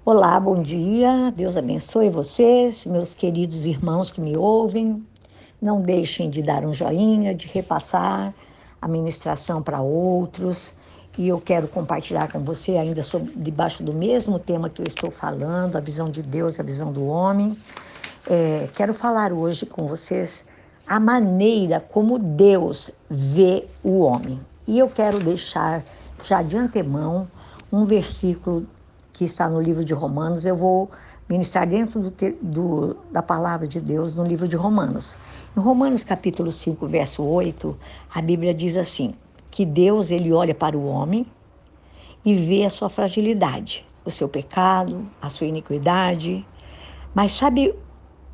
Olá, bom dia. Deus abençoe vocês, meus queridos irmãos que me ouvem. Não deixem de dar um joinha, de repassar a ministração para outros. E eu quero compartilhar com você ainda debaixo do mesmo tema que eu estou falando, a visão de Deus e a visão do homem. Quero falar hoje com vocês a maneira como Deus vê o homem. E eu quero deixar já de antemão um versículo que está no livro de Romanos. Eu vou ministrar dentro da palavra de Deus no livro de Romanos. Em Romanos capítulo 5, verso 8, a Bíblia diz assim, que Deus ele olha para o homem e vê a sua fragilidade, o seu pecado, a sua iniquidade. Mas sabe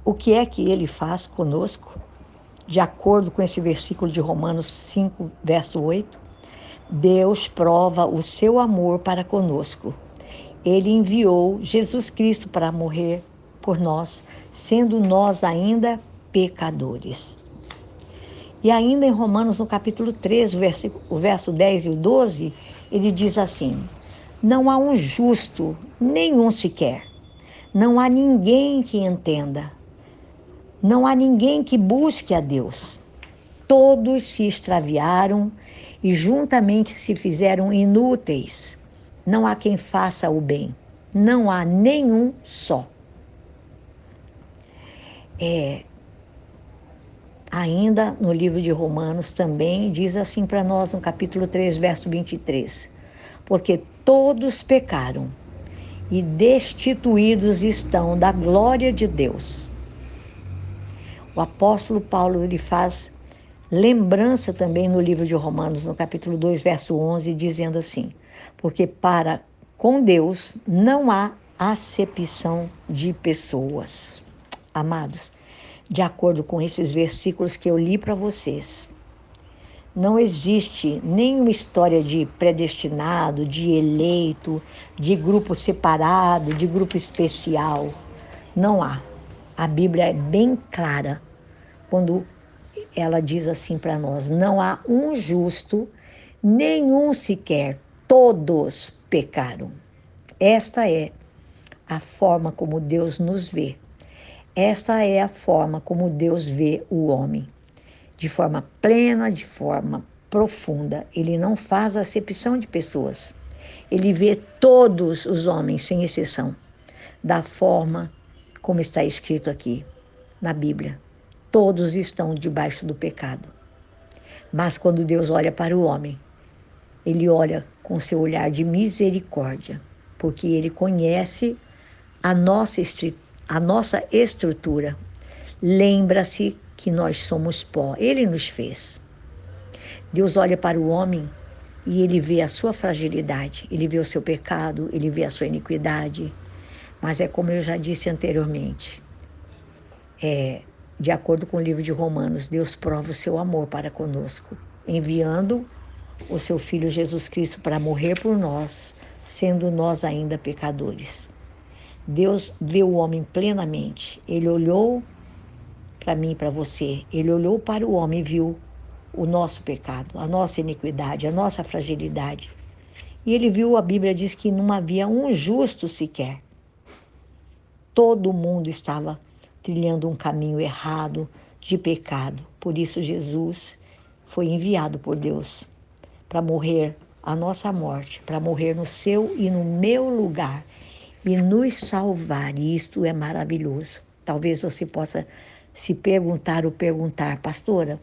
o que é que ele faz conosco? De acordo com esse versículo de Romanos 5, verso 8, Deus prova o seu amor para conosco. Ele enviou Jesus Cristo para morrer por nós, sendo nós ainda pecadores. E ainda em Romanos, no capítulo 13, o verso 10 e o 12, ele diz assim, não há um justo, nenhum sequer. Não há ninguém que entenda. Não há ninguém que busque a Deus. Todos se extraviaram e juntamente se fizeram inúteis. Não há quem faça o bem. Não há nenhum só. Ainda no livro de Romanos também diz assim para nós no capítulo 3, verso 23. Porque todos pecaram e destituídos estão da glória de Deus. O apóstolo Paulo ele faz lembrança também no livro de Romanos, no capítulo 2, verso 11, dizendo assim, porque para com Deus não há acepção de pessoas. Amados, de acordo com esses versículos que eu li para vocês, não existe nenhuma história de predestinado, de eleito, de grupo separado, de grupo especial. Não há. A Bíblia é bem clara quando ela diz assim para nós, não há um justo, nenhum sequer, todos pecaram. Esta é a forma como Deus nos vê. Esta é a forma como Deus vê o homem. De forma plena, de forma profunda. Ele não faz acepção de pessoas. Ele vê todos os homens, sem exceção, da forma como está escrito aqui na Bíblia. Todos estão debaixo do pecado. Mas quando Deus olha para o homem, ele olha com seu olhar de misericórdia, porque ele conhece a nossa estrutura. Lembra-se que nós somos pó, ele nos fez. Deus olha para o homem e ele vê a sua fragilidade, ele vê o seu pecado, ele vê a sua iniquidade. Mas é como eu já disse anteriormente, de acordo com o livro de Romanos, Deus prova o seu amor para conosco, enviando o seu Filho Jesus Cristo para morrer por nós, sendo nós ainda pecadores. Deus vê o homem plenamente. Ele olhou para mim e para você. Ele olhou para o homem e viu o nosso pecado, a nossa iniquidade, a nossa fragilidade. E ele viu, a Bíblia diz que não havia um justo sequer. Todo mundo estava trilhando um caminho errado de pecado. Por isso Jesus foi enviado por Deus para morrer a nossa morte, para morrer no seu e no meu lugar e nos salvar. E isto é maravilhoso. Talvez você possa se perguntar ou perguntar, pastora,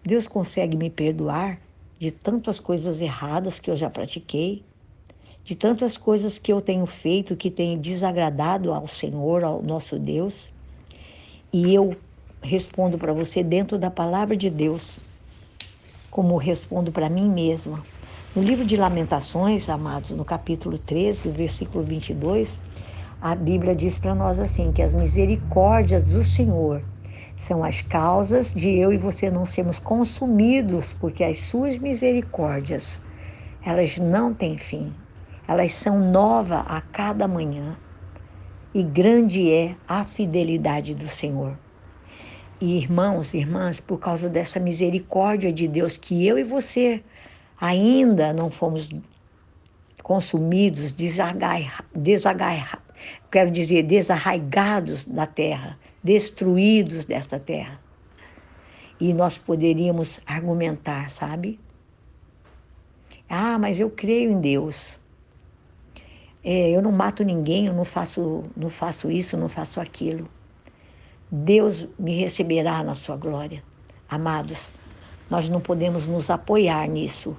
Deus consegue me perdoar de tantas coisas erradas que eu já pratiquei, de tantas coisas que eu tenho feito que tem desagradado ao Senhor, ao nosso Deus? E eu respondo para você dentro da palavra de Deus, como respondo para mim mesma. No livro de Lamentações, amados, no capítulo 13, do versículo 22, a Bíblia diz para nós assim, que as misericórdias do Senhor são as causas de eu e você não sermos consumidos, porque as suas misericórdias, elas não têm fim. Elas são novas a cada manhã. E grande é a fidelidade do Senhor. E irmãos, irmãs, por causa dessa misericórdia de Deus, que eu e você ainda não fomos consumidos, desarraigados da terra, destruídos desta terra. E nós poderíamos argumentar, sabe? Mas eu creio em Deus. Eu não mato ninguém, eu não faço isso, não faço aquilo. Deus me receberá na sua glória. Amados, nós não podemos nos apoiar nisso.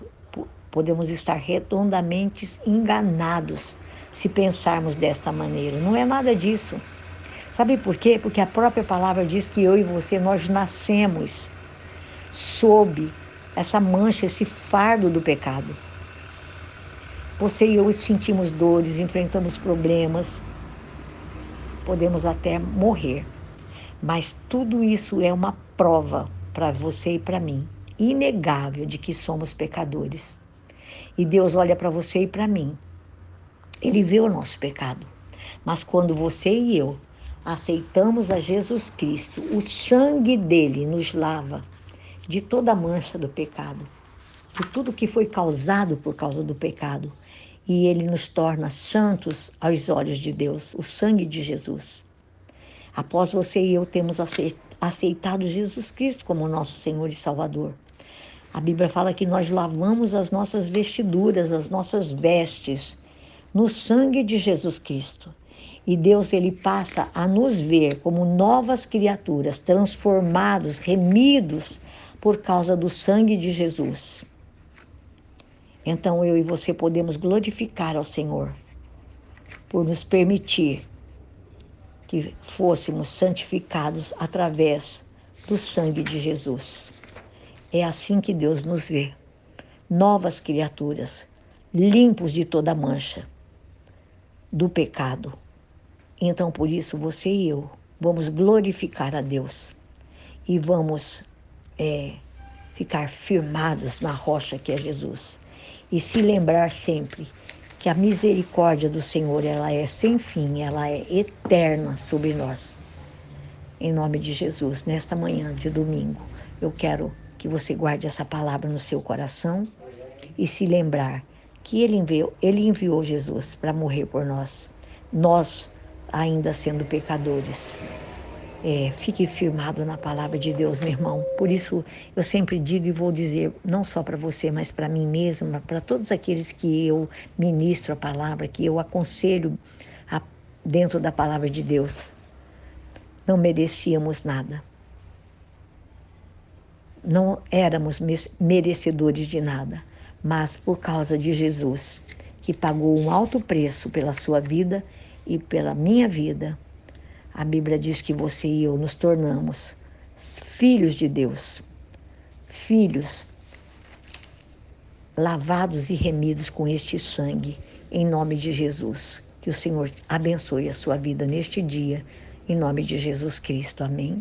Podemos estar redondamente enganados se pensarmos desta maneira. Não é nada disso. Sabe por quê? Porque a própria palavra diz que eu e você, nós nascemos sob essa mancha, esse fardo do pecado. Você e eu sentimos dores, enfrentamos problemas, podemos até morrer. Mas tudo isso é uma prova para você e para mim, inegável, de que somos pecadores. E Deus olha para você e para mim. Ele vê o nosso pecado. Mas quando você e eu aceitamos a Jesus Cristo, o sangue dele nos lava de toda a mancha do pecado, de tudo que foi causado por causa do pecado. E ele nos torna santos aos olhos de Deus, o sangue de Jesus. Após você e eu termos aceitado Jesus Cristo como nosso Senhor e Salvador, a Bíblia fala que nós lavamos as nossas vestiduras, as nossas vestes, no sangue de Jesus Cristo. E Deus, ele passa a nos ver como novas criaturas, transformados, remidos por causa do sangue de Jesus. Então eu e você podemos glorificar ao Senhor por nos permitir que fôssemos santificados através do sangue de Jesus. É assim que Deus nos vê, novas criaturas, limpos de toda mancha do pecado. Então, por isso, você e eu vamos glorificar a Deus e vamos ficar firmados na rocha que é Jesus. E se lembrar sempre que a misericórdia do Senhor, ela é sem fim, ela é eterna sobre nós. Em nome de Jesus, nesta manhã de domingo, eu quero que você guarde essa palavra no seu coração e se lembrar que Ele enviou Jesus para morrer por nós. Nós, ainda sendo pecadores. Fique firmado na palavra de Deus, meu irmão. Por isso, eu sempre digo e vou dizer, não só para você, mas para mim mesma, para todos aqueles que eu ministro a palavra, que eu aconselho dentro da palavra de Deus. Não merecíamos nada. Não éramos merecedores de nada, mas por causa de Jesus, que pagou um alto preço pela sua vida e pela minha vida, a Bíblia diz que você e eu nos tornamos filhos de Deus, filhos lavados e remidos com este sangue, em nome de Jesus. Que o Senhor abençoe a sua vida neste dia, em nome de Jesus Cristo. Amém.